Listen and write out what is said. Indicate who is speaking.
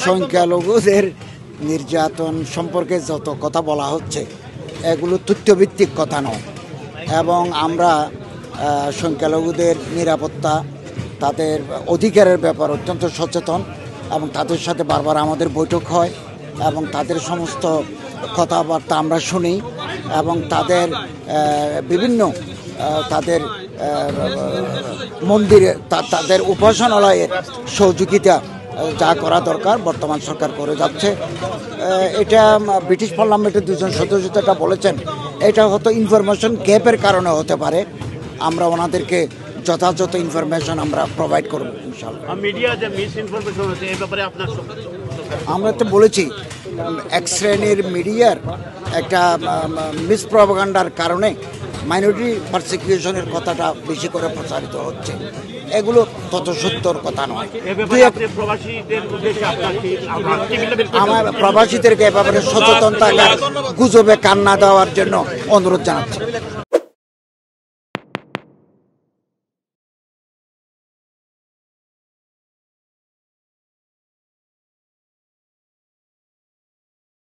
Speaker 1: সংখ্যালঘুদের নির্যাতন সম্পর্কে যত কথা বলা হচ্ছে এগুলো তথ্যভিত্তিক কথা নয়, এবং আমরা সংখ্যালঘুদের নিরাপত্তা, তাদের অধিকারের ব্যাপার অত্যন্ত সচেতন, এবং তাদের সাথে বারবার আমাদের বৈঠক হয় এবং তাদের সমস্ত কথাবার্তা আমরা শুনি, এবং তাদের বিভিন্ন তাদের মন্দিরে তাদের উপাসনালয়ের সহযোগিতা যা করা দরকার বর্তমান সরকার করে যাচ্ছে। এটা ব্রিটিশ পার্লামেন্টের দুজন সদস্য যেটা বলেছেন, এটা হয়তো ইনফরমেশন গ্যাপের কারণে হতে পারে। আমরা ওনাদেরকে যথাযথ ইনফরমেশন আমরা প্রোভাইড করব ইনশাআল্লাহ।
Speaker 2: মিডিয়া যে মিস ইনফরমেশন হচ্ছে এই ব্যাপারে আপনার,
Speaker 1: আমরা তো বলেছি এক শ্রেণীর মিডিয়ার একটা মিস প্রপাগান্ডার কারণে মাইনরিটি পারসিকিউশনের কথাটা বেশি করে প্রচারিত হচ্ছে, এগুলো তত সত্যর কথা নয়। আমার প্রবাসীদেরকে এ ব্যাপারে সচেতন থাকার, গুজবে কান না দেওয়ার জন্য অনুরোধ জানাচ্ছি।